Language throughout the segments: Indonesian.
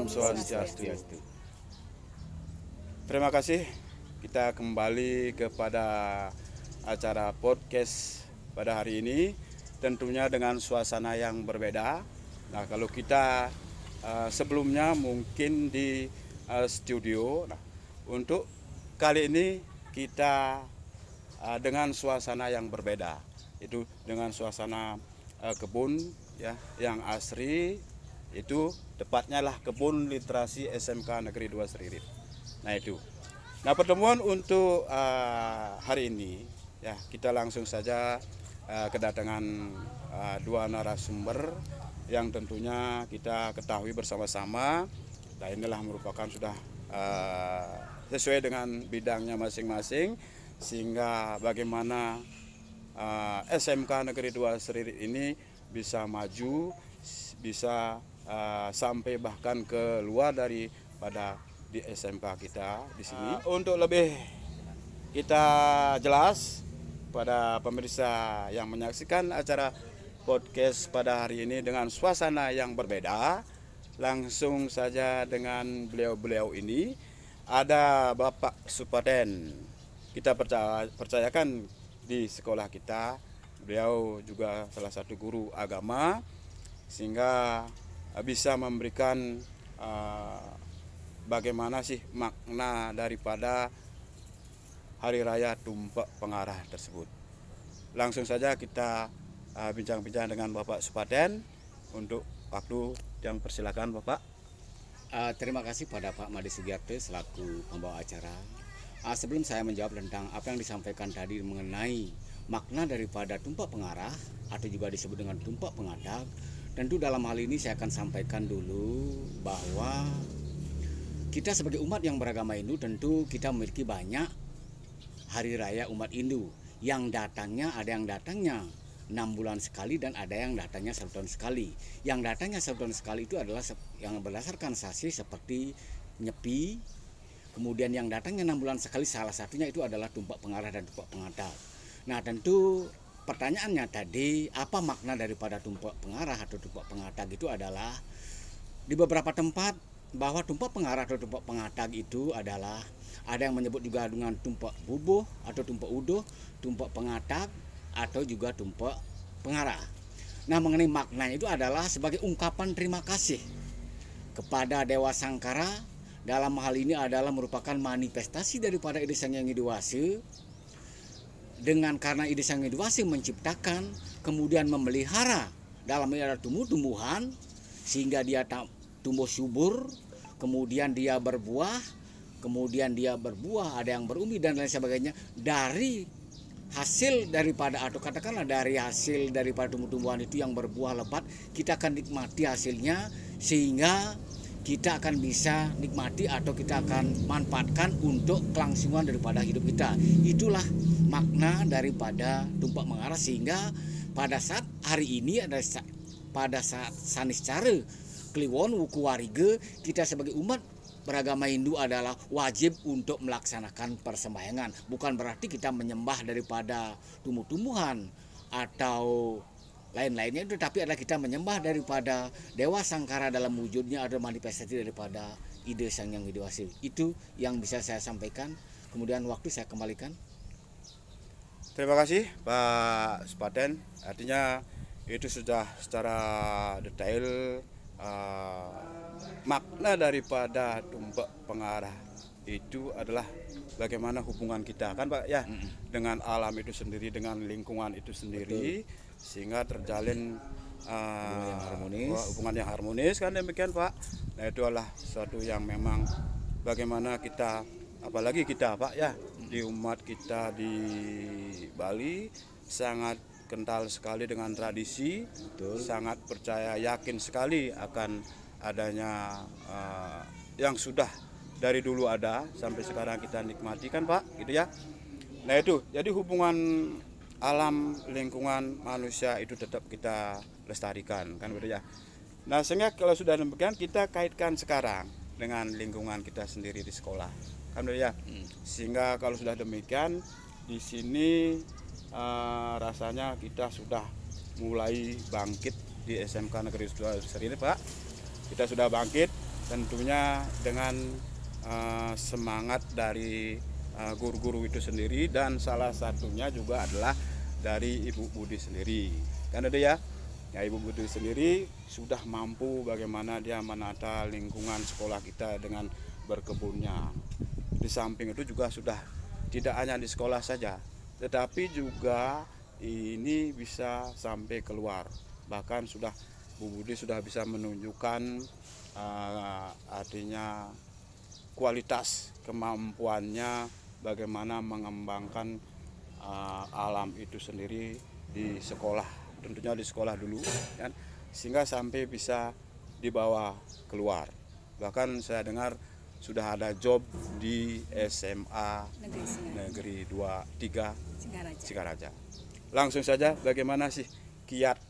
Swastiastu. Terima kasih, kita kembali kepada acara podcast pada hari ini, tentunya dengan suasana yang berbeda. Nah, kalau kita sebelumnya mungkin di studio, nah, untuk kali ini kita dengan suasana yang berbeda, itu dengan suasana kebun ya yang asri. Itu tepatnya lah kebun literasi SMK Negeri 2 Seririt. Nah itu. Nah, pertemuan untuk hari ini ya kita langsung saja kedatangan dua narasumber yang tentunya kita ketahui bersama-sama. Nah, inilah merupakan sudah sesuai dengan bidangnya masing-masing, sehingga bagaimana SMK Negeri 2 Seririt ini bisa maju, bisa sampai bahkan ke luar daripada di SMK kita di sini. Untuk lebih kita jelas pada pemirsa yang menyaksikan acara podcast pada hari ini dengan suasana yang berbeda, langsung saja dengan beliau-beliau ini. Ada Bapak Supaten, kita percayakan di sekolah kita, beliau juga salah satu guru agama, sehingga bisa memberikan bagaimana sih makna daripada Hari Raya Tumpek Pengarah tersebut. Langsung saja kita bincang-bincang dengan Bapak Supaten. Untuk waktu yang persilakan Bapak. Terima kasih pada Pak Made Sugiarto selaku pembawa acara. Sebelum saya menjawab tentang apa yang disampaikan tadi mengenai makna daripada Tumpek Pengarah atau juga disebut dengan Tumpek Pengatag, tentu dalam hal ini saya akan sampaikan dulu bahwa kita sebagai umat yang beragama Hindu tentu kita memiliki banyak hari raya umat Hindu yang datangnya, ada yang datangnya 6 bulan sekali dan ada yang datangnya 1 tahun sekali. Yang datangnya 1 tahun sekali itu adalah yang berdasarkan sasi seperti Nyepi. Kemudian yang datangnya 6 bulan sekali salah satunya itu adalah Tumpek Pengarah dan Tumpek Pengatag. Nah, tentu pertanyaannya tadi, apa makna daripada Tumpek Pengarah atau Tumpek Pengatag itu adalah di beberapa tempat bahwa Tumpek Pengarah atau Tumpek Pengatag itu adalah ada yang menyebut juga dengan Tumpek Bubuh atau Tumpek Uduh, Tumpek Pengatag atau juga Tumpek Pengarah. Nah, mengenai maknanya itu adalah sebagai ungkapan terima kasih kepada Dewa Sangkara. Dalam hal ini adalah merupakan manifestasi daripada Ide Sang Hyang Widi Wase. Dengan karena Ide Sang Hyang Widi Wase menciptakan, kemudian memelihara dalam ini ada tumbuh-tumbuhan sehingga dia tumbuh subur, kemudian dia berbuah, ada yang berumbi dan lain sebagainya. Dari hasil daripada atau katakanlah dari hasil daripada tumbuh-tumbuhan itu yang berbuah lebat, kita akan nikmati hasilnya sehingga kita akan bisa nikmati atau kita akan manfaatkan untuk kelangsungan daripada hidup kita. Itulah makna daripada Tumpek Pengarah, sehingga pada saat hari ini ada pada saat Saniscara Kliwon Wuku Warige, kita sebagai umat beragama Hindu adalah wajib untuk melaksanakan persembahyangan. Bukan berarti kita menyembah daripada tumbuh-tumbuhan atau lain-lainnya, tetapi adalah kita menyembah daripada Dewa Sangkara dalam wujudnya ada manifestasi daripada Ide Sang Hyang Widi Wase. Itu yang bisa saya sampaikan. Kemudian waktu saya kembalikan. Terima kasih Pak Supaten. Artinya itu sudah secara detail makna daripada Tumpek Pengarah itu adalah bagaimana hubungan kita kan Pak ya, dengan alam itu sendiri, dengan lingkungan itu sendiri. Betul. Sehingga terjalin hubungan yang harmonis kan, demikian Pak. Nah, itu adalah suatu yang memang bagaimana kita, apalagi kita Pak ya, di umat kita di Bali sangat kental sekali dengan tradisi. Betul. Sangat percaya, yakin sekali akan adanya yang sudah dari dulu ada sampai sekarang kita nikmati kan Pak, gitu ya. Nah itu, jadi hubungan alam, lingkungan, manusia itu tetap kita lestarikan kan gitu ya. Nah sehingga kalau sudah demikian kita kaitkan sekarang dengan lingkungan kita sendiri di sekolah kan gitu ya. Sehingga kalau sudah demikian di sini rasanya kita sudah mulai bangkit di SMK Negeri 2 Serili Pak. Kita sudah bangkit tentunya dengan semangat dari guru-guru itu sendiri, dan salah satunya juga adalah dari Ibu Budi sendiri kan ada ya. Ya Ibu Budi sendiri sudah mampu bagaimana dia menata lingkungan sekolah kita dengan berkebunnya. Di samping itu juga sudah tidak hanya di sekolah saja, tetapi juga ini bisa sampai keluar. Bahkan sudah Bu Budi sudah bisa menunjukkan artinya kualitas kemampuannya bagaimana mengembangkan alam itu sendiri di sekolah, tentunya di sekolah dulu kan, sehingga sampai bisa dibawa keluar. Bahkan saya dengar sudah ada job di SMA Negeri 23 Singaraja. Langsung saja, bagaimana sih kiat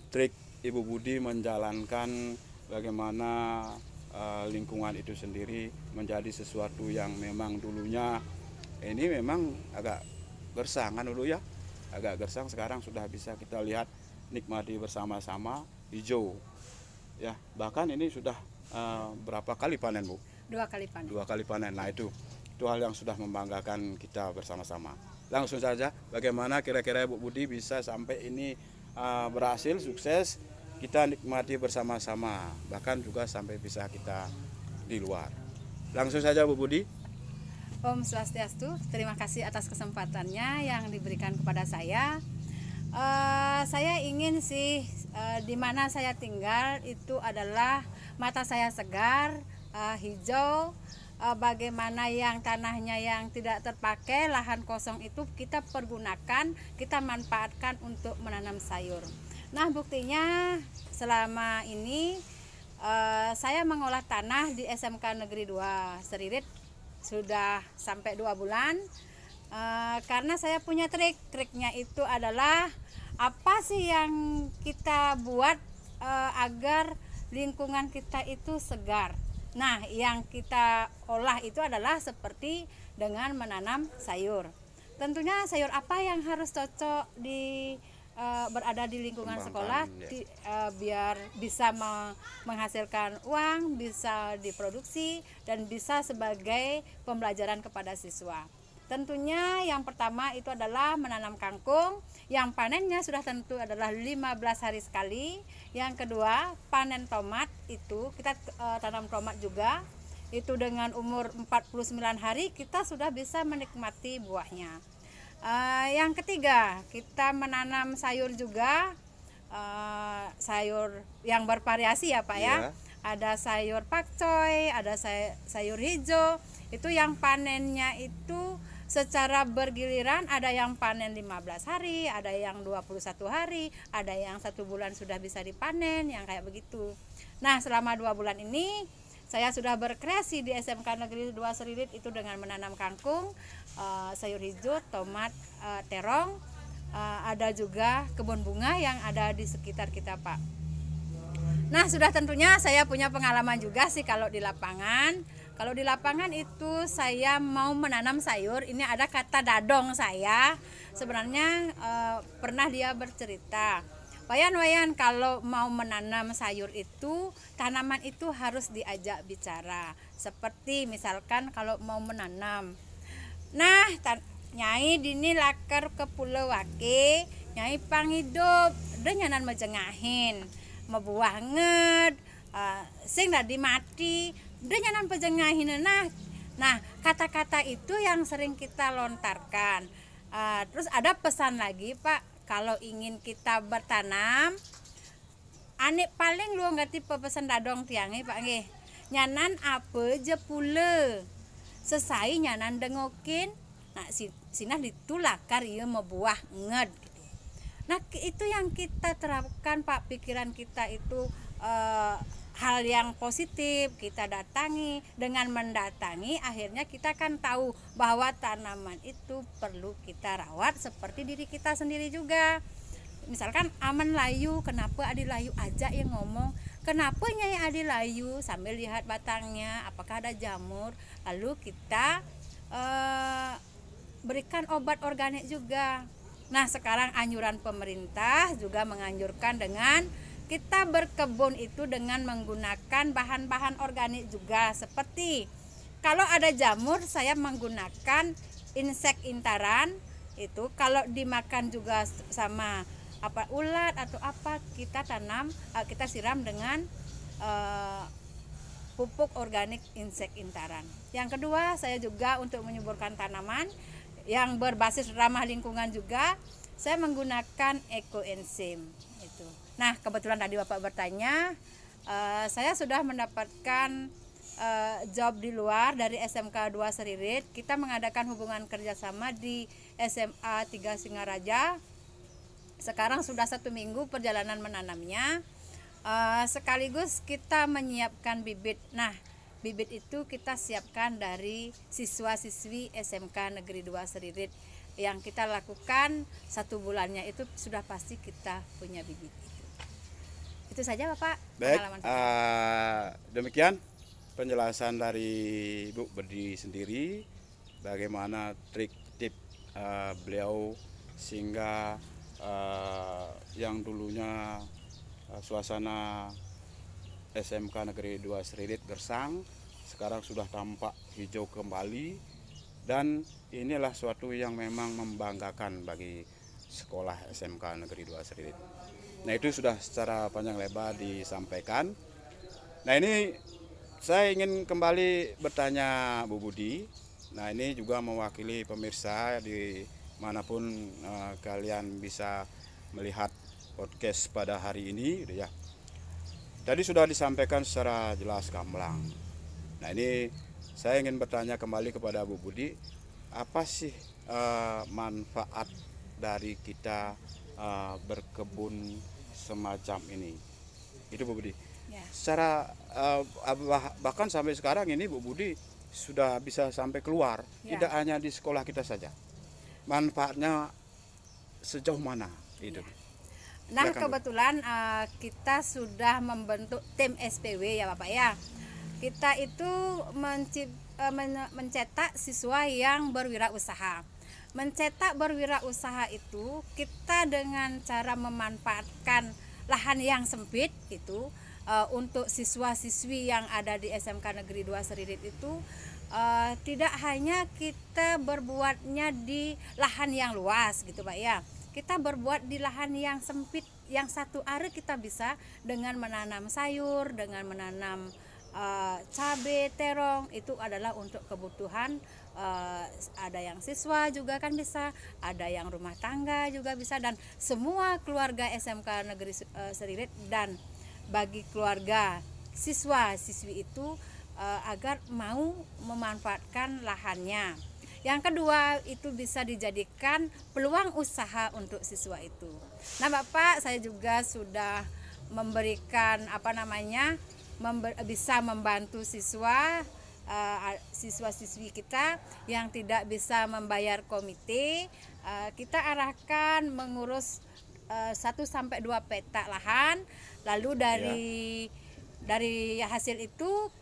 trik Ibu Budi menjalankan bagaimana lingkungan itu sendiri menjadi sesuatu yang memang dulunya ini memang agak gersang kan dulu ya, agak gersang, sekarang sudah bisa kita lihat nikmati bersama-sama, hijau ya. Bahkan ini sudah berapa kali panen Bu? 2 kali panen. 2 kali panen. Nah itu hal yang sudah membanggakan kita bersama-sama. Langsung saja, bagaimana kira-kira Bu Budi bisa sampai ini berhasil, sukses, kita nikmati bersama-sama, bahkan juga sampai bisa kita di luar. Langsung saja Bu Budi. Om Swastiastu, terima kasih atas kesempatannya yang diberikan kepada saya. Saya ingin sih di mana saya tinggal itu adalah mata saya segar, hijau. Bagaimana yang tanahnya yang tidak terpakai, lahan kosong itu kita pergunakan, kita manfaatkan untuk menanam sayur. Nah buktinya selama ini saya mengolah tanah di SMK Negeri 2 Seririt sudah sampai 2 bulan. Karena saya punya triknya itu adalah apa sih yang kita buat agar lingkungan kita itu segar. Nah yang kita olah itu adalah seperti dengan menanam sayur. Tentunya sayur apa yang harus cocok berada di lingkungan sekolah biar bisa menghasilkan uang, bisa diproduksi, dan bisa sebagai pembelajaran kepada siswa. Tentunya yang pertama itu adalah menanam kangkung, yang panennya sudah tentu adalah 15 hari sekali. Yang kedua, panen tomat, itu kita tanam tomat juga, itu dengan umur 49 hari kita sudah bisa menikmati buahnya. Yang ketiga, kita menanam sayur juga, sayur yang bervariasi ya Pak ya. Ada sayur pakcoy, ada sayur hijau, itu yang panennya itu secara bergiliran, ada yang panen 15 hari, ada yang 21 hari, ada yang 1 bulan sudah bisa dipanen, yang kayak begitu. Nah selama 2 bulan ini saya sudah berkreasi di SMK Negeri 2 Serilit itu dengan menanam kangkung, sayur hijau, tomat, terong, ada juga kebun bunga yang ada di sekitar kita Pak. Nah sudah tentunya saya punya pengalaman juga sih kalau di lapangan. Kalau di lapangan itu saya mau menanam sayur, ini ada kata dadong saya. Sebenarnya pernah dia bercerita, Wayan kalau mau menanam sayur itu, tanaman itu harus diajak bicara. Seperti misalkan kalau mau menanam, nah nyai dini lakar ke pulau wake, nyai panghidup, udah nyanan mejengahin, mebuah nged, sing tadi mati, udah nyanan pejengahin. Nah kata-kata itu yang sering kita lontarkan. Terus ada pesan lagi Pak, kalau ingin kita bertanam, ane paling lu nggak tipe pesan dadong tiangnya Pak nge, nyanan apa je pula, sesai nyanan dengokin, nah sinah ditulakar iya mebuah nged. Nah itu yang kita terapkan Pak, pikiran kita itu hal yang positif kita datangi. Dengan mendatangi akhirnya kita kan tahu bahwa tanaman itu perlu kita rawat seperti diri kita sendiri juga. Misalkan Aman layu, kenapa Adi layu aja yang ngomong, kenapa Nyai Adi layu, sambil lihat batangnya apakah ada jamur, lalu kita berikan obat organik juga. Nah, sekarang anjuran pemerintah juga menganjurkan dengan kita berkebun itu dengan menggunakan bahan-bahan organik juga, seperti kalau ada jamur saya menggunakan insek intaran itu, kalau dimakan juga sama apa ulat atau apa kita tanam, kita siram dengan pupuk organik insek intaran. Yang kedua, saya juga untuk menyuburkan tanaman yang berbasis ramah lingkungan juga saya menggunakan ekoenzim itu. Nah, kebetulan tadi Bapak bertanya, saya sudah mendapatkan job di luar dari SMK 2 Seririt. Kita mengadakan hubungan kerjasama di SMA 3 Singaraja. Sekarang sudah 1 minggu perjalanan menanamnya. Sekaligus kita menyiapkan bibit. Nah, bibit itu kita siapkan dari siswa-siswi SMK Negeri 2 Seririt. Yang kita lakukan 1 bulannya itu sudah pasti kita punya bibit itu. Itu saja Bapak. Baik, demikian penjelasan dari Ibu Budi sendiri bagaimana trik tip beliau sehingga yang dulunya suasana SMK Negeri 2 Seririt gersang sekarang sudah tampak hijau kembali, dan inilah suatu yang memang membanggakan bagi sekolah SMK Negeri 2 Seririt. Nah, itu sudah secara panjang lebar disampaikan. Nah, ini saya ingin kembali bertanya Bu Budi. Nah, ini juga mewakili pemirsa di manapun kalian bisa melihat podcast pada hari ini, ya. Tadi sudah disampaikan secara jelas gamblang. Nah, ini saya ingin bertanya kembali kepada Bu Budi, apa sih manfaat dari kita berkebun semacam ini? Itu Bu Budi. Ya. Secara bahkan sampai sekarang ini Bu Budi sudah bisa sampai keluar, Ya. tidak hanya di sekolah kita saja. Manfaatnya sejauh mana itu? Ya. Nah, Silakan, Bu. kebetulan kita sudah membentuk tim SPW ya Bapak ya. Kita itu mencetak siswa yang berwirausaha. Mencetak berwirausaha itu kita dengan cara memanfaatkan lahan yang sempit itu untuk siswa-siswi yang ada di SMK Negeri 2 Seririt itu tidak hanya kita berbuatnya di lahan yang luas gitu Pak ya. Kita berbuat di lahan yang sempit, yang 1 are kita bisa dengan menanam sayur, dengan menanam cabai, terong, itu adalah untuk kebutuhan ada yang siswa juga kan bisa, ada yang rumah tangga juga bisa, dan semua keluarga SMK Negeri Seririt dan bagi keluarga siswa-siswi itu agar mau memanfaatkan lahannya. Yang kedua, itu bisa dijadikan peluang usaha untuk siswa itu. Nah, Bapak, saya juga sudah memberikan bisa membantu siswa-siswi kita yang tidak bisa membayar komite. Kita arahkan mengurus 1-2 petak lahan, lalu dari hasil itu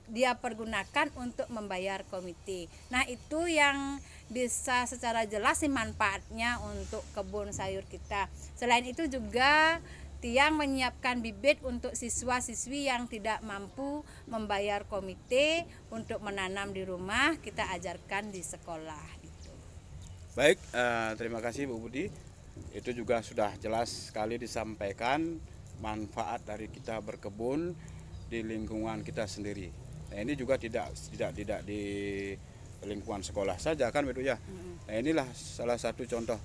dia pergunakan untuk membayar komite. Nah, itu yang bisa secara jelas sih manfaatnya untuk kebun sayur kita. Selain itu juga Tiang menyiapkan bibit untuk siswa-siswi yang tidak mampu membayar komite untuk menanam di rumah, kita ajarkan di sekolah gitu. Baik, terima kasih Bu Budi. Itu juga sudah jelas sekali disampaikan manfaat dari kita berkebun di lingkungan kita sendiri. Nah, ini juga tidak di lingkungan sekolah saja kan begitu ya. Nah, inilah salah satu contoh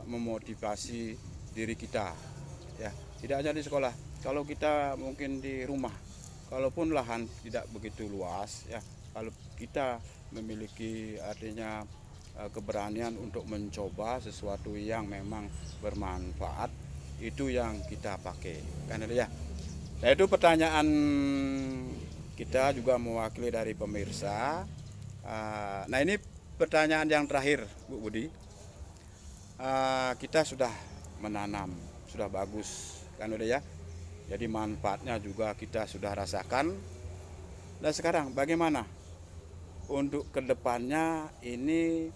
memotivasi diri kita ya, tidak hanya di sekolah. Kalau kita mungkin di rumah, kalaupun lahan tidak begitu luas ya, kalau kita memiliki artinya keberanian untuk mencoba sesuatu yang memang bermanfaat, itu yang kita pakai kan ya. Nah itu pertanyaan kita juga mewakili dari pemirsa. Nah ini pertanyaan yang terakhir Bu Budi. Kita sudah menanam, sudah bagus kan udah ya. Jadi manfaatnya juga kita sudah rasakan. Dan sekarang bagaimana untuk kedepannya ini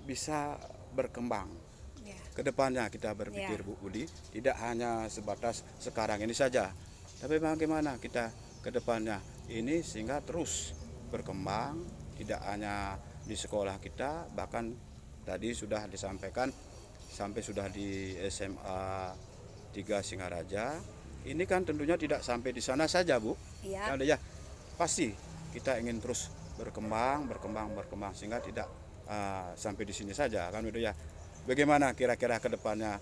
bisa berkembang? Ya. Kedepannya kita berpikir Bu Budi, tidak hanya sebatas sekarang ini saja, tapi bagaimana kita kedepannya ini sehingga terus berkembang, tidak hanya di sekolah kita, bahkan tadi sudah disampaikan sampai sudah di SMA 3 Singaraja. Ini kan tentunya tidak sampai di sana saja Bu. Iya. Ya, pasti kita ingin terus berkembang sehingga tidak sampai di sini saja kan udah ya. Bagaimana kira-kira kedepannya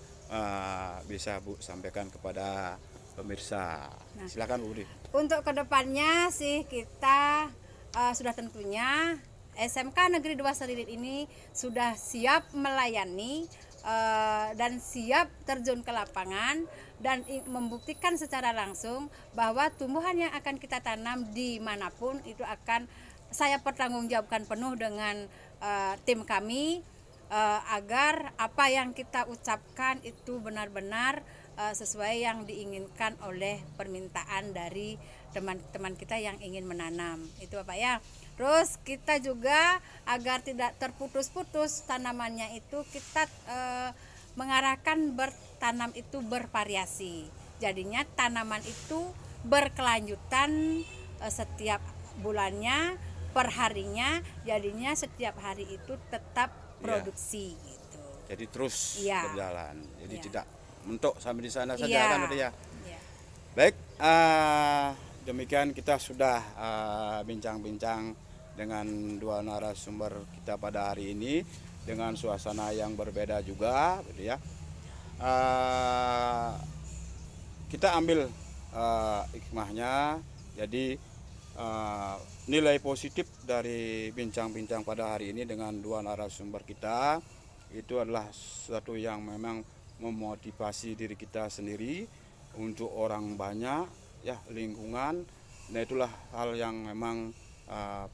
bisa Bu sampaikan kepada pemirsa? Nah, Silakan Bu Budi. Untuk kedepannya sih kita sudah tentunya SMK Negeri 2 Seririt ini sudah siap melayani dan siap terjun ke lapangan dan membuktikan secara langsung bahwa tumbuhan yang akan kita tanam dimanapun itu akan saya pertanggungjawabkan penuh dengan tim kami agar apa yang kita ucapkan itu benar-benar sesuai yang diinginkan oleh permintaan dari teman-teman kita yang ingin menanam. Itu Bapak ya. Terus kita juga agar tidak terputus-putus tanamannya itu kita mengarahkan bertanam itu bervariasi. Jadinya tanaman itu berkelanjutan setiap bulannya, per harinya, jadinya setiap hari itu tetap produksi gitu. Jadi terus Ya. berjalan. Jadi Ya. tidak mentok sampai di sana saja Ya. kan udah ya. Ya. Baik, demikian kita sudah bincang-bincang dengan dua narasumber kita pada hari ini dengan suasana yang berbeda juga, gitu ya. Kita ambil hikmahnya, jadi nilai positif dari bincang-bincang pada hari ini dengan dua narasumber kita itu adalah sesuatu yang memang memotivasi diri kita sendiri untuk orang banyak, ya lingkungan. Nah itulah hal yang memang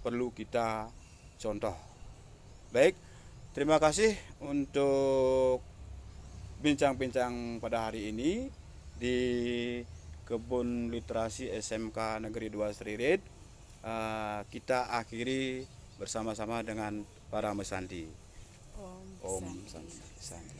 perlu kita contoh. Baik, terima kasih untuk bincang-bincang pada hari ini di Kebun Literasi SMK Negeri 2 Seririt. Kita akhiri bersama-sama dengan para mesanti. Om Santi.